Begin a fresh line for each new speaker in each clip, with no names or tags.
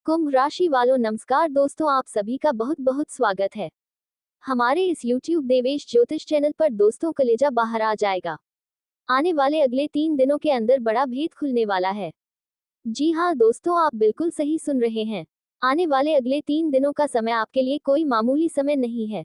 कुंभ राशि वालों नमस्कार दोस्तों, आप सभी का बहुत बहुत स्वागत है हमारे इस YouTube देवेश ज्योतिष चैनल पर। दोस्तों, कलेजा बाहर आ जाएगा। आने वाले अगले 3 दिनों के अंदर बड़ा भेद खुलने वाला है। जी हाँ दोस्तों, आप बिल्कुल सही सुन रहे हैं। आने वाले अगले 3 दिनों का समय आपके लिए कोई मामूली समय नहीं है।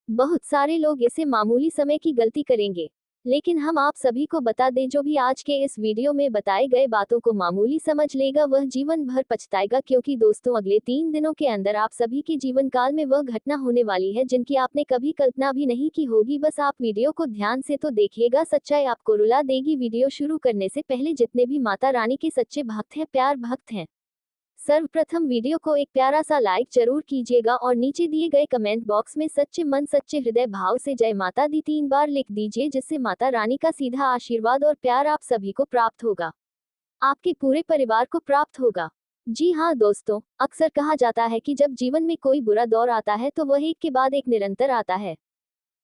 बहुत सारे लोग इसे मामूली समय की गलती करेंगे, लेकिन हम आप सभी को बता दें, जो भी आज के इस वीडियो में बताए गए बातों को मामूली समझ लेगा वह जीवन भर पछताएगा। क्योंकि दोस्तों, अगले 3 दिनों के अंदर आप सभी के जीवन काल में वह घटना होने वाली है जिनकी आपने कभी कल्पना भी नहीं की होगी। बस आप वीडियो को ध्यान से तो देखिएगा, सच्चाई आपको रुला देगी। वीडियो शुरू करने से पहले जितने भी माता रानी के सच्चे भक्त हैं, प्यार भक्त हैं, सर्वप्रथम वीडियो को एक प्यारा सा लाइक जरूर कीजिएगा और नीचे दिए गए कमेंट बॉक्स में सच्चे मन सच्चे हृदय भाव से जय माता दी 3 बार लिख दीजिए, जिससे माता रानी का सीधा आशीर्वाद और प्यार आप सभी को प्राप्त होगा, आपके पूरे परिवार को प्राप्त होगा। जी हाँ दोस्तों, अक्सर कहा जाता है कि जब जीवन में कोई बुरा दौर आता है तो वह एक के बाद एक निरंतर आता है।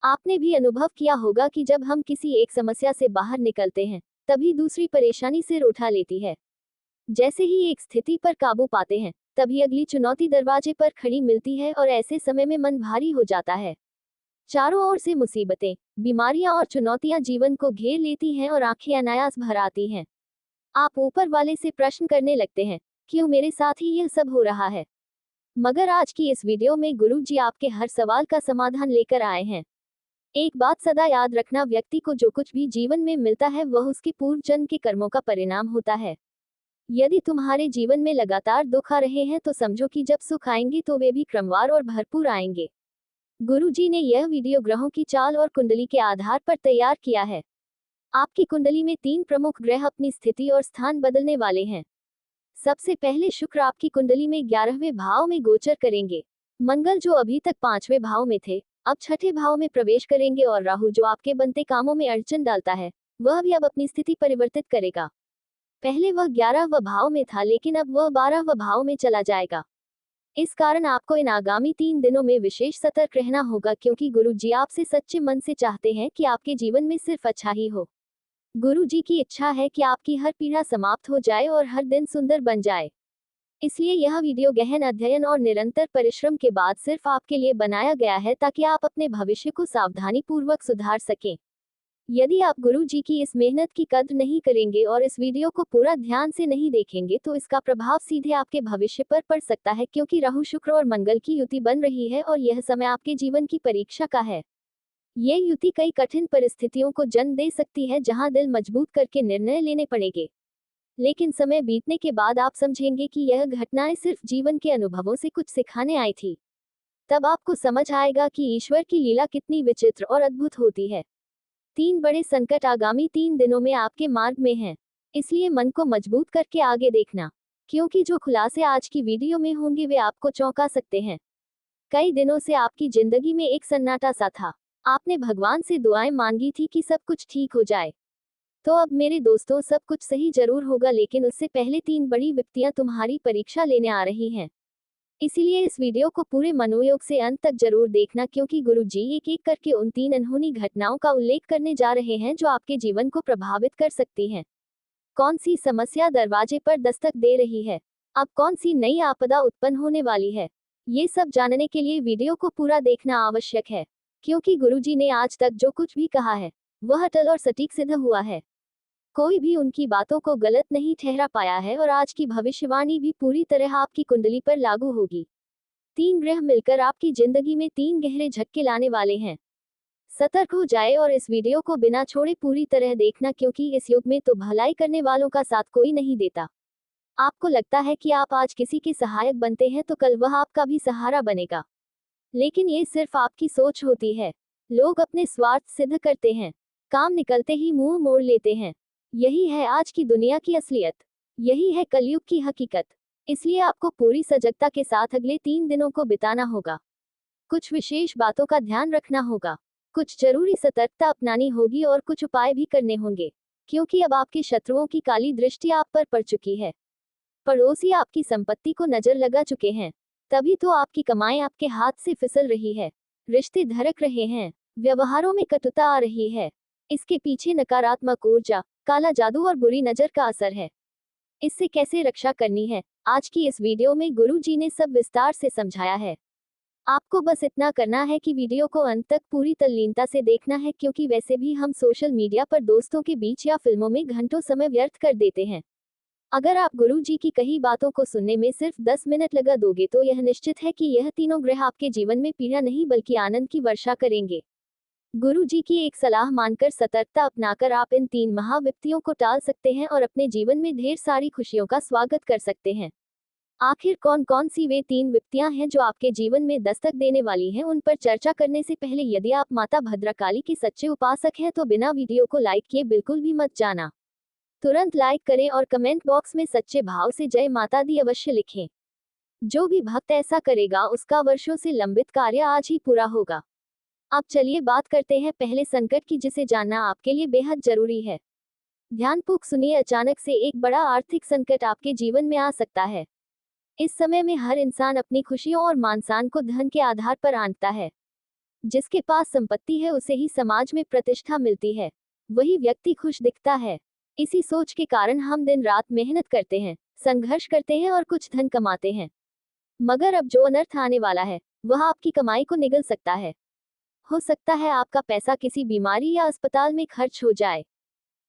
आपने भी अनुभव किया होगा कि जब हम किसी एक समस्या से बाहर निकलते हैं, तभी दूसरी परेशानी सिर उठा लेती है। जैसे ही एक स्थिति पर काबू पाते हैं, तभी अगली चुनौती दरवाजे पर खड़ी मिलती है और ऐसे समय में मन भारी हो जाता है। चारों ओर से मुसीबतें, बीमारियां और चुनौतियां जीवन को घेर लेती हैं और आंखें अनायास भर आती हैं। आप ऊपर वाले से प्रश्न करने लगते हैं, क्यों मेरे साथ ही यह सब हो रहा है? मगर आज की इस वीडियो में गुरु जी आपके हर सवाल का समाधान लेकर आए हैं। एक बात सदा याद रखना, व्यक्ति को जो कुछ भी जीवन में मिलता है वह उसके पूर्व जन्म के कर्मों का परिणाम होता है। यदि तुम्हारे जीवन में लगातार दुख आ रहे हैं तो समझो कि जब सुख आएंगे तो वे भी क्रमवार और भरपूर आएंगे। गुरुजी ने यह वीडियो ग्रहों की चाल और कुंडली के आधार पर तैयार किया है। आपकी कुंडली में 3 प्रमुख ग्रह अपनी स्थिति और स्थान बदलने वाले हैं। सबसे पहले शुक्र आपकी कुंडली में 11वें भाव में गोचर करेंगे। मंगल, जो अभी तक 5वें भाव में थे, अब 6ठे भाव में प्रवेश करेंगे और राहु, जो आपके बनते कामों में अड़चन डालता है, वह भी अब अपनी स्थिति परिवर्तित करेगा। पहले वह 11वें भाव में था, लेकिन अब वह 12वें भाव में चला जाएगा। इस कारण आपको इन आगामी 3 दिनों में विशेष सतर्क रहना होगा, क्योंकि गुरु जी आपसे सच्चे मन से चाहते हैं कि आपके जीवन में सिर्फ अच्छा ही हो। गुरु जी की इच्छा है कि आपकी हर पीड़ा समाप्त हो जाए और हर दिन सुंदर बन जाए। इसलिए यह वीडियो गहन अध्ययन और निरंतर परिश्रम के बाद सिर्फ आपके लिए बनाया गया है, ताकि आप अपने भविष्य को सावधानी पूर्वक सुधार सकें। यदि आप गुरु जी की इस मेहनत की कद्र नहीं करेंगे और इस वीडियो को पूरा ध्यान से नहीं देखेंगे तो इसका प्रभाव सीधे आपके भविष्य पर पड़ सकता है, क्योंकि राहु, शुक्र और मंगल की युति बन रही है और यह समय आपके जीवन की परीक्षा का है। ये युति कई कठिन परिस्थितियों को जन्म दे सकती है, जहां दिल मजबूत करके निर्णय लेने पड़ेंगे। लेकिन समय बीतने के बाद आप समझेंगे कि यह घटनाएं सिर्फ जीवन के अनुभवों से कुछ सिखाने आई थी। तब आपको समझ आएगा कि ईश्वर की लीला कितनी विचित्र और अद्भुत होती है। 3 बड़े संकट आगामी 3 दिनों में आपके मार्ग में हैं। इसलिए मन को मजबूत करके आगे देखना, क्योंकि जो खुलासे आज की वीडियो में होंगे वे आपको चौंका सकते हैं। कई दिनों से आपकी जिंदगी में एक सन्नाटा सा था। आपने भगवान से दुआएं मांगी थी कि सब कुछ ठीक हो जाए। तो अब मेरे दोस्तों, सब कुछ सही जरूर होगा, लेकिन उससे पहले 3 बड़ी विपत्तियां तुम्हारी परीक्षा लेने आ रही हैं। इसीलिए इस वीडियो को पूरे मनोयोग से अंत तक जरूर देखना, क्योंकि गुरु जी एक एक करके उन 3 अनहोनी घटनाओं का उल्लेख करने जा रहे हैं जो आपके जीवन को प्रभावित कर सकती हैं। कौन सी समस्या दरवाजे पर दस्तक दे रही है? अब कौन सी नई आपदा उत्पन्न होने वाली है? ये सब जानने के लिए वीडियो को पूरा देखना आवश्यक है, क्योंकि गुरु जी ने आज तक जो कुछ भी कहा है वह अटल और सटीक सिद्ध हुआ है। कोई भी उनकी बातों को गलत नहीं ठहरा पाया है और आज की भविष्यवाणी भी पूरी तरह आपकी कुंडली पर लागू होगी। 3 ग्रह मिलकर आपकी जिंदगी में 3 गहरे झटके लाने वाले हैं। सतर्क हो जाए और इस वीडियो को बिना छोड़े पूरी तरह देखना, क्योंकि इस युग में तो भलाई करने वालों का साथ कोई नहीं देता। आपको लगता है कि आप आज किसी के सहायक बनते हैं तो कल वह आपका भी सहारा बनेगा, लेकिन ये सिर्फ आपकी सोच होती है। लोग अपने स्वार्थ सिद्ध करते हैं, काम निकलते ही मुंह मोड़ लेते हैं। यही है आज की दुनिया की असलियत, यही है कलयुग की हकीकत। इसलिए आपको पूरी सजगता के साथ अगले 3 दिनों को बिताना होगा। कुछ विशेष बातों का ध्यान रखना होगा, कुछ जरूरी सतर्कता अपनानी होगी और कुछ उपाय भी करने होंगे, क्योंकि अब आपके शत्रुओं की काली दृष्टि आप पर पड़ चुकी है। पड़ोसी आपकी संपत्ति को नजर लगा चुके हैं, तभी तो आपकी कमाई आपके हाथ से फिसल रही है। रिश्ते धड़क रहे हैं, व्यवहारों में कटुता आ रही है। इसके पीछे नकारात्मक ऊर्जा, काला जादू और बुरी नजर का असर है। इससे कैसे रक्षा करनी है, आज की इस वीडियो में गुरुजी ने सब विस्तार से समझाया है। आपको बस इतना करना है कि वीडियो को अंत तक पूरी तल्लीनता से देखना है, क्योंकि वैसे भी हम सोशल मीडिया पर दोस्तों के बीच या फिल्मों में घंटों समय व्यर्थ कर देते हैं। अगर आप गुरुजी की कही बातों को सुनने में सिर्फ 10 मिनट लगा दोगे तो यह निश्चित है कि यह तीनों ग्रह आपके जीवन में पीड़ा नहीं बल्कि आनंद की वर्षा करेंगे। गुरुजी की एक सलाह मानकर सतर्कता अपनाकर आप इन 3 महाविपत्तियों को टाल सकते हैं और अपने जीवन में ढेर सारी खुशियों का स्वागत कर सकते हैं। आखिर कौन कौन सी वे 3 विपत्तियां हैं जो आपके जीवन में दस्तक देने वाली हैं, उन पर चर्चा करने से पहले यदि आप माता भद्रकाली के सच्चे उपासक हैं तो बिना वीडियो को लाइक किए बिल्कुल भी मत जाना। तुरंत लाइक करें और कमेंट बॉक्स में सच्चे भाव से जय माता दी अवश्य लिखें। जो भी भक्त ऐसा करेगा उसका वर्षों से लंबित कार्य आज ही पूरा होगा। अब चलिए बात करते हैं पहले संकट की, जिसे जानना आपके लिए बेहद जरूरी है। ध्यानपूर्वक सुनिए, अचानक से एक बड़ा आर्थिक संकट आपके जीवन में आ सकता है। इस समय में हर इंसान अपनी खुशियों और मानसान को धन के आधार पर आंकता है। जिसके पास संपत्ति है उसे ही समाज में प्रतिष्ठा मिलती है, वही व्यक्ति खुश दिखता है। इसी सोच के कारण हम दिन रात मेहनत करते हैं, संघर्ष करते हैं और कुछ धन कमाते हैं। मगर अब जो अनर्थ आने वाला है वह आपकी कमाई को निगल सकता है। हो सकता है आपका पैसा किसी बीमारी या अस्पताल में खर्च हो जाए,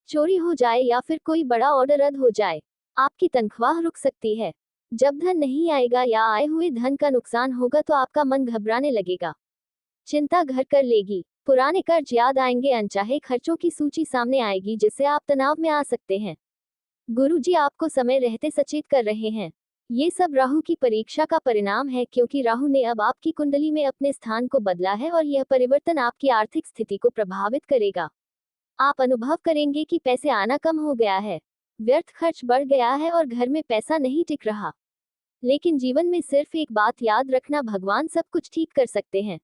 चोरी हो जाए या फिर कोई बड़ा ऑर्डर रद्द हो जाए। आपकी तनख्वाह रुक सकती है। जब धन नहीं आएगा या आए हुए धन का नुकसान होगा तो आपका मन घबराने लगेगा, चिंता घर कर लेगी, पुराने कर्ज याद आएंगे, अनचाहे खर्चों की सूची सामने आएगी जिससे आप तनाव में आ सकते हैं। गुरुजी आपको समय रहते सचेत कर रहे हैं। ये सब राहु की परीक्षा का परिणाम है, क्योंकि राहु ने अब आपकी कुंडली में अपने स्थान को बदला है और यह परिवर्तन आपकी आर्थिक स्थिति को प्रभावित करेगा। आप अनुभव करेंगे कि पैसे आना कम हो गया है, व्यर्थ खर्च बढ़ गया है और घर में पैसा नहीं टिक रहा। लेकिन जीवन में सिर्फ एक बात याद रखना, भगवान सब कुछ ठीक कर सकते हैं।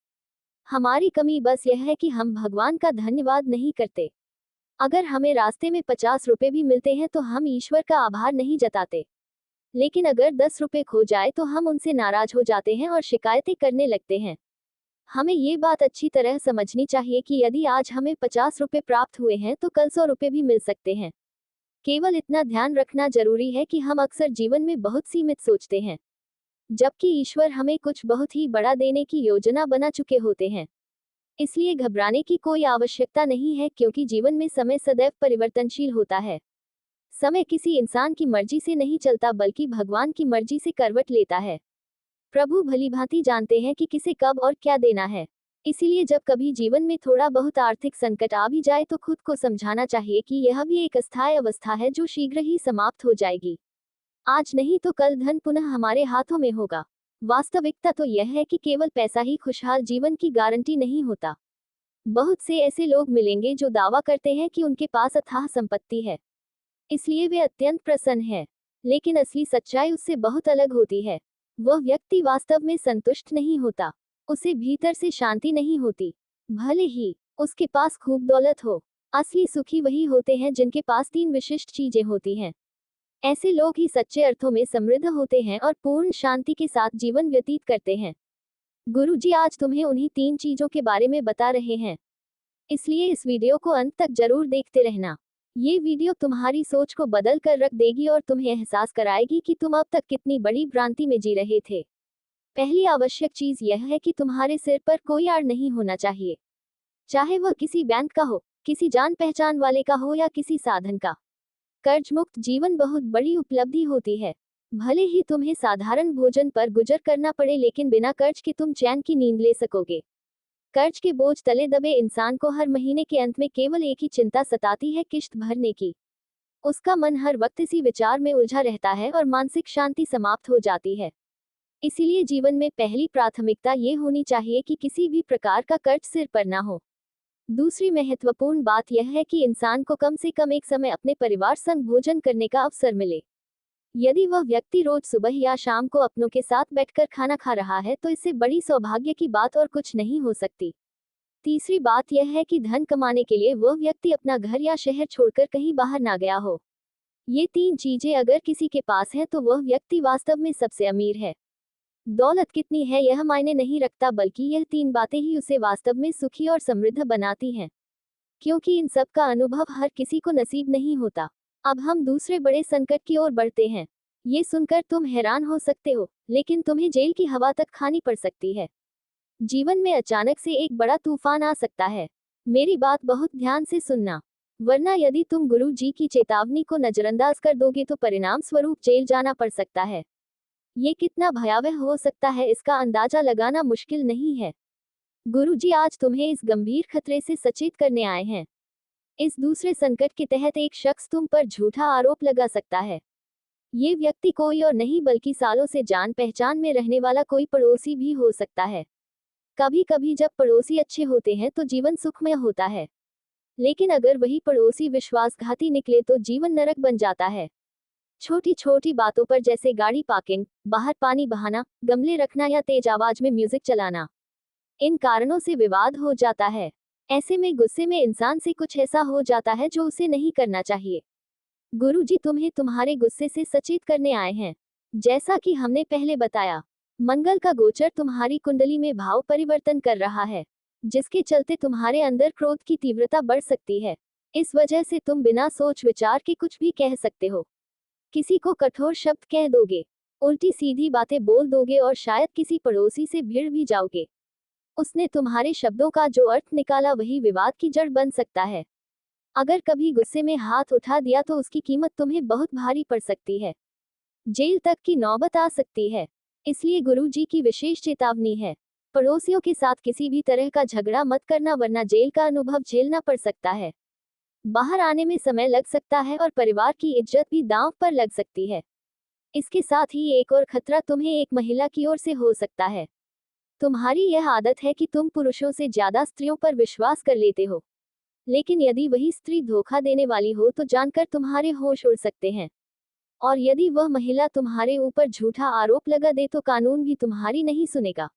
हमारी कमी बस यह है कि हम भगवान का धन्यवाद नहीं करते। अगर हमें रास्ते में 50 रुपए भी मिलते हैं तो हम ईश्वर का आभार नहीं जताते। लेकिन अगर 10 रुपए खो जाए तो हम उनसे नाराज हो जाते हैं और शिकायतें करने लगते हैं। हमें ये बात अच्छी तरह समझनी चाहिए कि यदि आज हमें 50 रुपए प्राप्त हुए हैं तो कल 100 रुपए भी मिल सकते हैं। केवल इतना ध्यान रखना जरूरी है कि हम अक्सर जीवन में बहुत सीमित सोचते हैं, जबकि ईश्वर हमें कुछ बहुत ही बड़ा देने की योजना बना चुके होते हैं। इसलिए घबराने की कोई आवश्यकता नहीं है, क्योंकि जीवन में समय सदैव परिवर्तनशील होता है। समय किसी इंसान की मर्जी से नहीं चलता बल्कि भगवान की मर्जी से करवट लेता है। प्रभु भलीभांति जानते हैं कि किसे कब और क्या देना है। इसीलिए जब कभी जीवन में थोड़ा बहुत आर्थिक संकट आ भी जाए तो खुद को समझाना चाहिए कि यह भी एक अस्थायी अवस्था है जो शीघ्र ही समाप्त हो जाएगी। आज नहीं तो कल धन पुनः हमारे हाथों में होगा। वास्तविकता तो यह है कि केवल पैसा ही खुशहाल जीवन की गारंटी नहीं होता। बहुत से ऐसे लोग मिलेंगे जो दावा करते हैं कि उनके पास अथाह संपत्ति है, इसलिए वे अत्यंत प्रसन्न हैं। लेकिन असली सच्चाई उससे बहुत अलग होती है। वह व्यक्ति वास्तव में संतुष्ट नहीं होता, उसे भीतर से शांति नहीं होती, भले ही उसके पास खूब दौलत हो। असली सुखी वही होते हैं जिनके पास 3 विशिष्ट चीजें होती हैं। ऐसे लोग ही सच्चे अर्थों में समृद्ध होते हैं और पूर्ण शांति के साथ जीवन व्यतीत करते हैं। गुरुजी आज तुम्हें उन्हीं 3 चीजों के बारे में बता रहे हैं, इसलिए इस वीडियो को अंत तक जरूर देखते रहना। ये वीडियो तुम्हारी सोच को बदल कर रख देगी और तुम्हें एहसास कराएगी कि तुम अब तक कितनी बड़ी भ्रांति में जी रहे थे। पहली आवश्यक चीज यह है कि तुम्हारे सिर पर कोई आड़ नहीं होना चाहिए, चाहे वह किसी बैंक का हो, किसी जान पहचान वाले का हो या किसी साधन का। कर्ज मुक्त जीवन बहुत बड़ी उपलब्धि होती है। भले ही तुम्हें साधारण भोजन पर गुजर करना पड़े, लेकिन बिना कर्ज के तुम चैन की नींद ले सकोगे। कर्ज के बोझ तले दबे इंसान को हर महीने के अंत में केवल एक ही चिंता सताती है, किश्त भरने की। उसका मन हर वक्त इसी विचार में उलझा रहता है और मानसिक शांति समाप्त हो जाती है। इसीलिए जीवन में पहली प्राथमिकता ये होनी चाहिए कि किसी भी प्रकार का कर्ज सिर पर ना हो। दूसरी महत्वपूर्ण बात यह है कि इंसान को कम से कम एक समय अपने परिवार संग भोजन करने का अवसर मिले। यदि वह व्यक्ति रोज सुबह या शाम को अपनों के साथ बैठकर खाना खा रहा है तो इससे बड़ी सौभाग्य की बात और कुछ नहीं हो सकती। तीसरी बात यह है कि धन कमाने के लिए वह व्यक्ति अपना घर या शहर छोड़कर कहीं बाहर ना गया हो। ये 3 चीजें अगर किसी के पास है तो वह व्यक्ति वास्तव में सबसे अमीर है। दौलत कितनी है यह मायने नहीं रखता, बल्कि यह 3 बातें ही उसे वास्तव में सुखी और समृद्ध बनाती हैं, क्योंकि इन सब का अनुभव हर किसी को नसीब नहीं होता। अब हम दूसरे बड़े संकट की ओर बढ़ते हैं। ये सुनकर तुम हैरान हो सकते हो, लेकिन तुम्हें जेल की हवा तक खानी पड़ सकती है। जीवन में अचानक से एक बड़ा तूफान आ सकता है। मेरी बात बहुत ध्यान से सुनना, वरना यदि तुम गुरु जी की चेतावनी को नजरअंदाज कर दोगे तो परिणाम स्वरूप जेल जाना पड़ सकता है। ये कितना भयावह हो सकता है इसका अंदाजा लगाना मुश्किल नहीं है। गुरु जी आज तुम्हें इस गंभीर खतरे से सचेत करने आए हैं। इस दूसरे संकट के तहत एक शख्स तुम पर झूठा आरोप लगा सकता है। ये व्यक्ति कोई और नहीं बल्कि सालों से जान पहचान में रहने वाला कोई पड़ोसी भी हो सकता है। कभी कभी जब पड़ोसी अच्छे होते हैं तो जीवन सुखमय होता है, लेकिन अगर वही पड़ोसी विश्वासघाती निकले तो जीवन नरक बन जाता है। छोटी छोटी बातों पर जैसे गाड़ी पार्किंग, बाहर पानी बहाना, गमले रखना या तेज आवाज में म्यूजिक चलाना, इन कारणों से विवाद हो जाता है। ऐसे में गुस्से में इंसान से कुछ ऐसा हो जाता है जो उसे नहीं करना चाहिए। गुरुजी तुम्हें तुम्हारे गुस्से से सचेत करने आए हैं। जैसा कि हमने पहले बताया, मंगल का गोचर तुम्हारी कुंडली में भाव परिवर्तन कर रहा है, जिसके चलते तुम्हारे अंदर क्रोध की तीव्रता बढ़ सकती है। इस वजह से तुम बिना सोच विचार के कुछ भी कह सकते हो। किसी को कठोर शब्द कह दोगे, उल्टी सीधी बातें बोल दोगे और शायद किसी पड़ोसी से भिड़ भी जाओगे। उसने तुम्हारे शब्दों का जो अर्थ निकाला वही विवाद की जड़ बन सकता है। अगर कभी गुस्से में हाथ उठा दिया तो उसकी कीमत तुम्हें बहुत भारी पड़ सकती है। जेल तक की नौबत आ सकती है। इसलिए गुरु जी की विशेष चेतावनी है, पड़ोसियों के साथ किसी भी तरह का झगड़ा मत करना, वरना जेल का अनुभव झेलना पड़ सकता है। बाहर आने में समय लग सकता है और परिवार की इज्जत भी दांव पर लग सकती है। इसके साथ ही एक और खतरा तुम्हें एक महिला की ओर से हो सकता है। तुम्हारी यह आदत है कि तुम पुरुषों से ज्यादा स्त्रियों पर विश्वास कर लेते हो, लेकिन यदि वही स्त्री धोखा देने वाली हो तो जानकर तुम्हारे होश उड़ सकते हैं। और यदि वह महिला तुम्हारे ऊपर झूठा आरोप लगा दे तो कानून भी तुम्हारी नहीं सुनेगा,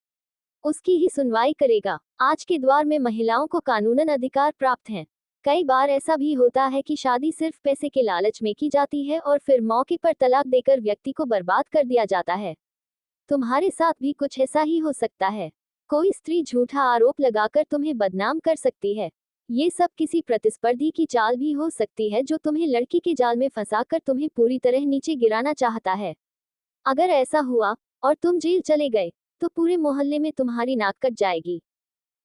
उसकी ही सुनवाई करेगा। आज के दौर में महिलाओं को कानूनन अधिकार प्राप्त हैं। कई बार ऐसा भी होता है कि शादी सिर्फ पैसे के लालच में की जाती है और फिर मौके पर तलाक देकर व्यक्ति को बर्बाद कर दिया जाता है। तुम्हारे साथ भी कुछ ऐसा ही हो सकता है। कोई स्त्री झूठा आरोप लगाकर तुम्हें बदनाम कर सकती है। ये सब किसी प्रतिस्पर्धी की चाल भी हो सकती है जो तुम्हें लड़की के जाल में फंसाकर तुम्हें पूरी तरह नीचे गिराना चाहता है। अगर ऐसा हुआ और तुम जेल चले गए तो पूरे मोहल्ले में तुम्हारी नाक कट जाएगी।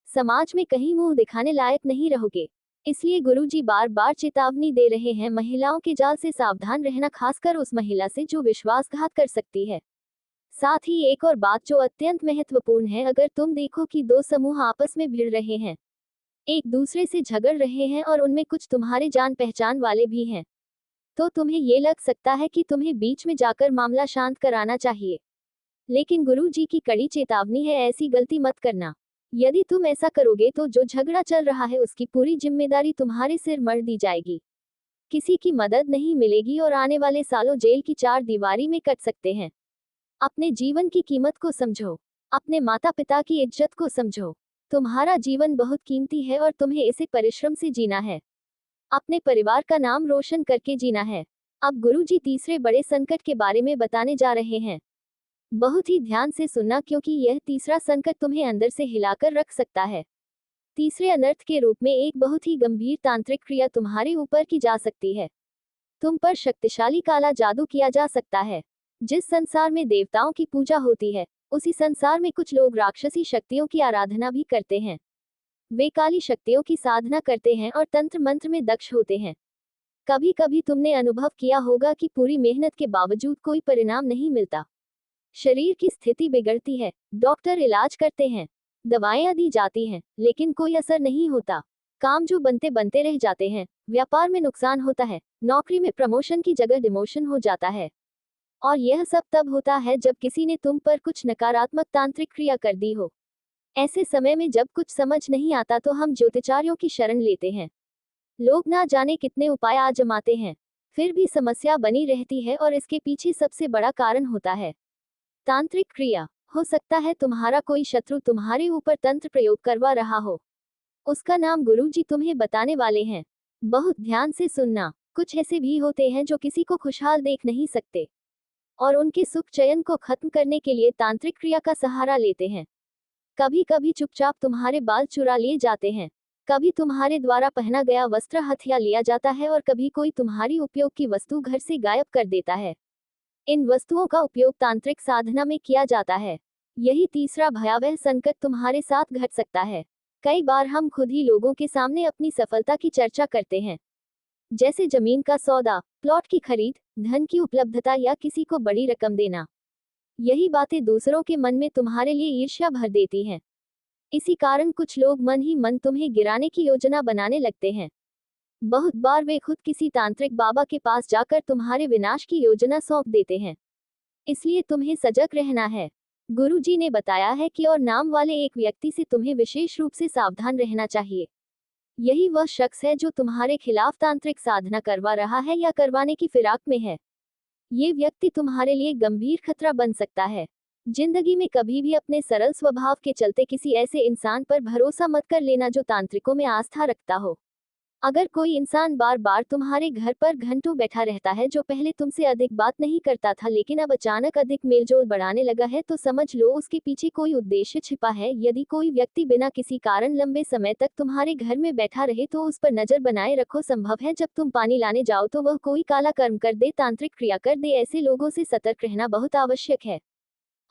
समाज में कहीं मुंह दिखाने लायक नहीं रहोगे। इसलिए गुरुजी बार बार चेतावनी दे रहे हैं, महिलाओं के जाल से सावधान रहना, खासकर उस महिला से जो विश्वासघात कर सकती है। साथ ही एक और बात जो अत्यंत महत्वपूर्ण है, अगर तुम देखो कि दो समूह आपस में भिड़ रहे हैं, एक दूसरे से झगड़ रहे हैं और उनमें कुछ तुम्हारे जान पहचान वाले भी हैं, तो तुम्हें ये लग सकता है कि तुम्हें बीच में जाकर मामला शांत कराना चाहिए। लेकिन गुरु जी की कड़ी चेतावनी है, ऐसी गलती मत करना। यदि तुम ऐसा करोगे तो जो झगड़ा चल रहा है उसकी पूरी जिम्मेदारी तुम्हारे सिर मढ़ दी जाएगी। किसी की मदद नहीं मिलेगी और आने वाले सालों जेल की चार दीवारी में कट सकते हैं। अपने जीवन की कीमत को समझो, अपने माता पिता की इज्जत को समझो। तुम्हारा जीवन बहुत कीमती है और तुम्हें इसे परिश्रम से जीना है, अपने परिवार का नाम रोशन करके जीना है। अब गुरुजी तीसरे बड़े संकट के बारे में बताने जा रहे हैं। बहुत ही ध्यान से सुनना, क्योंकि यह तीसरा संकट तुम्हें अंदर से हिलाकर रख सकता है। तीसरे अनर्थ के रूप में एक बहुत ही गंभीर तांत्रिक क्रिया तुम्हारे ऊपर की जा सकती है। तुम पर शक्तिशाली काला जादू किया जा सकता है। जिस संसार में देवताओं की पूजा होती है, उसी संसार में कुछ लोग राक्षसी शक्तियों की आराधना भी करते हैं। वे काली शक्तियों की साधना करते हैं और तंत्र मंत्र में दक्ष होते हैं। कभी कभी तुमने अनुभव किया होगा कि पूरी मेहनत के बावजूद कोई परिणाम नहीं मिलता। शरीर की स्थिति बिगड़ती है, डॉक्टर इलाज करते हैं, दवाएं दी जाती हैं, लेकिन कोई असर नहीं होता। काम जो बनते बनते रह जाते हैं, व्यापार में नुकसान होता है, नौकरी में प्रमोशन की जगह डिमोशन हो जाता है। और यह सब तब होता है जब किसी ने तुम पर कुछ नकारात्मक तांत्रिक क्रिया कर दी हो। ऐसे समय में जब कुछ समझ नहीं आता तो हम ज्योतिषारियों की शरण लेते हैं। लोग ना जाने कितने उपाय आजमाते हैं, फिर भी समस्या बनी रहती है और इसके पीछे सबसे बड़ा कारण होता है तांत्रिक क्रिया। हो सकता है तुम्हारा कोई शत्रु तुम्हारे ऊपर तंत्र प्रयोग करवा रहा हो। उसका नाम गुरुजी तुम्हें बताने वाले हैं। बहुत ध्यान से सुनना। कुछ ऐसे भी होते हैं जो किसी को खुशहाल देख नहीं सकते और उनके सुख चयन को खत्म करने के लिए तांत्रिक क्रिया का सहारा लेते हैं। कभी कभी चुपचाप तुम्हारे बाल चुरा लिए जाते हैं, कभी तुम्हारे द्वारा पहना गया वस्त्र हथिया लिया जाता है और कभी कोई तुम्हारी उपयोग की वस्तु घर से गायब कर देता है। इन वस्तुओं का उपयोग तांत्रिक साधना में किया जाता है। यही तीसरा भयावह संकट तुम्हारे साथ घट सकता है। कई बार हम खुद ही लोगों के सामने अपनी सफलता की चर्चा करते हैं, जैसे जमीन का सौदा, प्लॉट की खरीद, धन की उपलब्धता या किसी को बड़ी रकम देना। यही बातें दूसरों के मन में तुम्हारे लिए ईर्ष्या भर देती हैं। इसी कारण कुछ लोग मन ही मन तुम्हें गिराने की योजना बनाने लगते हैं। बहुत बार वे खुद किसी तांत्रिक बाबा के पास जाकर तुम्हारे विनाश की योजना सौंप देते हैं। इसलिए तुम्हें सजग रहना है। गुरुजी ने बताया है कि और नाम वाले एक व्यक्ति से तुम्हें विशेष रूप से सावधान रहना चाहिए। यही वह शख्स है जो तुम्हारे खिलाफ तांत्रिक साधना करवा रहा है या करवाने की फिराक में है। ये व्यक्ति तुम्हारे लिए गंभीर खतरा बन सकता है। जिंदगी में कभी भी अपने सरल स्वभाव के चलते किसी ऐसे इंसान पर भरोसा मत कर लेना जो तांत्रिकों में आस्था रखता हो। अगर कोई इंसान बार बार तुम्हारे घर पर घंटों बैठा रहता है, जो पहले तुमसे अधिक बात नहीं करता था लेकिन अब अचानक अधिक मेलजोल बढ़ाने लगा है, तो समझ लो उसके पीछे कोई उद्देश्य छिपा है। यदि कोई व्यक्ति बिना किसी कारण लंबे समय तक तुम्हारे घर में बैठा रहे तो उस पर नजर बनाए रखो। संभव है जब तुम पानी लाने जाओ तो वह कोई काला कर्म कर दे, तांत्रिक क्रिया कर दे। ऐसे लोगों से सतर्क रहना बहुत आवश्यक है।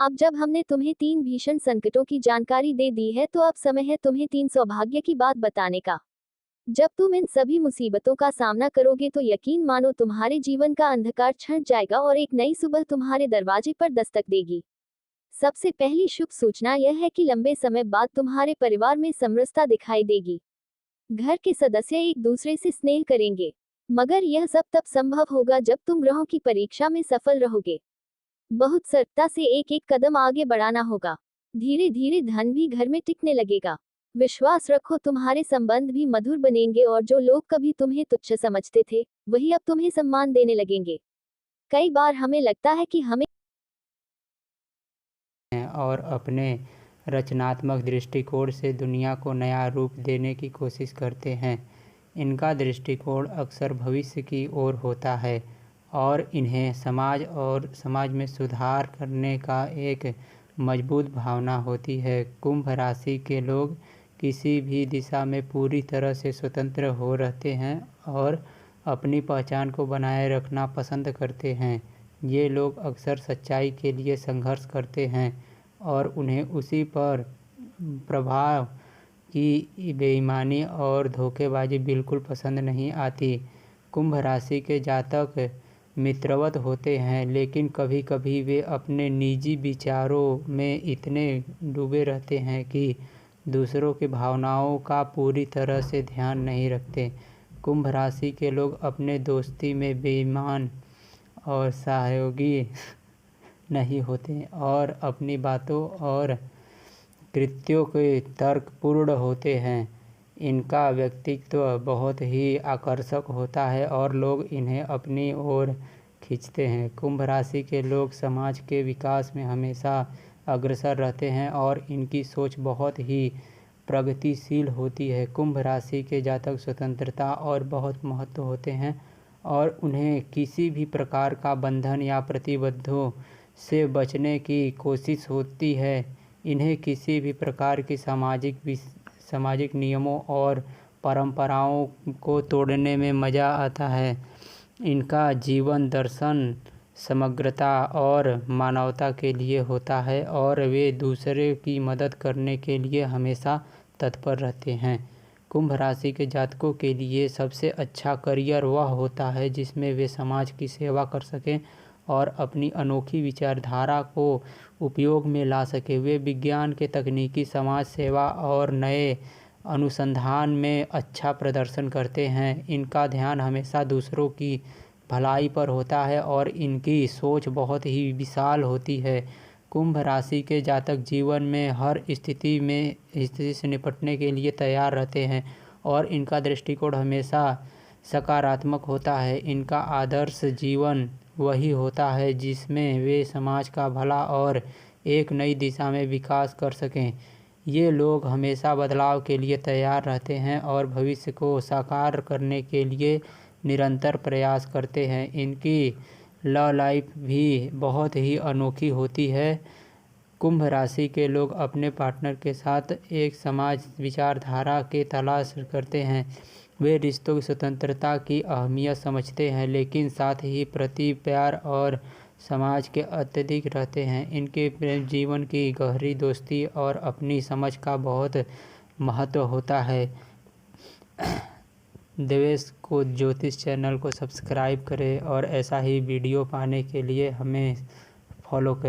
अब जब हमने तुम्हें 3 भीषण संकटों की जानकारी दे दी है, तो अब समय है तुम्हें 3 सौभाग्य की बात बताने का। जब तुम इन सभी मुसीबतों का सामना करोगे तो यकीन मानो तुम्हारे जीवन का अंधकार छंट जाएगा और एक नई सुबह तुम्हारे दरवाजे पर दस्तक देगी। सबसे पहली शुभ सूचना यह है कि लंबे समय बाद तुम्हारे परिवार में समरसता दिखाई देगी। घर के सदस्य एक दूसरे से स्नेह करेंगे, मगर यह सब तब संभव होगा जब तुम ग्रहों की परीक्षा में सफल रहोगे। बहुत सतर्कता से एक एक कदम आगे बढ़ाना होगा। धीरे धीरे धन भी घर में टिकने लगेगा। विश्वास रखो, तुम्हारे संबंध भी मधुर बनेंगे और जो लोग कभी तुम्हें तुच्छ समझते थे वही अब तुम्हें सम्मान देने लगेंगे। कई बार हमें लगता है कि हमें
और अपने रचनात्मक दृष्टिकोण से दुनिया को नया रूप देने की कोशिश करते हैं। इनका दृष्टिकोण अक्सर भविष्य की ओर होता है और इन्हें समाज में सुधार करने का एक मजबूत भावना होती है। कुंभ राशि के लोग किसी भी दिशा में पूरी तरह से स्वतंत्र हो रहते हैं और अपनी पहचान को बनाए रखना पसंद करते हैं। ये लोग अक्सर सच्चाई के लिए संघर्ष करते हैं और उन्हें उसी पर प्रभाव की बेईमानी और धोखेबाजी बिल्कुल पसंद नहीं आती। कुंभ राशि के जातक मित्रवत होते हैं, लेकिन कभी कभी वे अपने निजी विचारों में इतने डूबे रहते हैं कि दूसरों की भावनाओं का पूरी तरह से ध्यान नहीं रखते। कुंभ राशि के लोग अपने दोस्ती में बेईमान और सहयोगी नहीं होते और अपनी बातों और कृत्यों के तर्कपूर्ण होते हैं। इनका व्यक्तित्व बहुत ही आकर्षक होता है और लोग इन्हें अपनी ओर खींचते हैं। कुंभ राशि के लोग समाज के विकास में हमेशा अग्रसर रहते हैं और इनकी सोच बहुत ही प्रगतिशील होती है। कुंभ राशि के जातक स्वतंत्रता और बहुत महत्व होते हैं और उन्हें किसी भी प्रकार का बंधन या प्रतिबद्धों से बचने की कोशिश होती है। इन्हें किसी भी प्रकार की सामाजिक नियमों और परंपराओं को तोड़ने में मज़ा आता है। इनका जीवन दर्शन समग्रता और मानवता के लिए होता है और वे दूसरे की मदद करने के लिए हमेशा तत्पर रहते हैं। कुंभ राशि के जातकों के लिए सबसे अच्छा करियर वह होता है जिसमें वे समाज की सेवा कर सकें और अपनी अनोखी विचारधारा को उपयोग में ला सके। वे विज्ञान के तकनीकी, समाज सेवा और नए अनुसंधान में अच्छा प्रदर्शन करते हैं। इनका ध्यान हमेशा दूसरों की भलाई पर होता है और इनकी सोच बहुत ही विशाल होती है। कुंभ राशि के जातक जीवन में हर स्थिति से निपटने के लिए तैयार रहते हैं और इनका दृष्टिकोण हमेशा सकारात्मक होता है। इनका आदर्श जीवन वही होता है जिसमें वे समाज का भला और एक नई दिशा में विकास कर सकें। ये लोग हमेशा बदलाव के लिए तैयार रहते हैं और भविष्य को साकार करने के लिए निरंतर प्रयास करते हैं। इनकी लव लाइफ भी बहुत ही अनोखी होती है। कुंभ राशि के लोग अपने पार्टनर के साथ एक समाज विचारधारा की तलाश करते हैं। वे रिश्तों की स्वतंत्रता की अहमियत समझते हैं, लेकिन साथ ही प्रति प्यार और समाज के अत्यधिक रहते हैं। इनके प्रेम जीवन की गहरी दोस्ती और अपनी समझ का बहुत महत्व होता है। देवेश को ज्योतिष चैनल को सब्सक्राइब करें और ऐसा ही वीडियो पाने के लिए हमें फॉलो करें।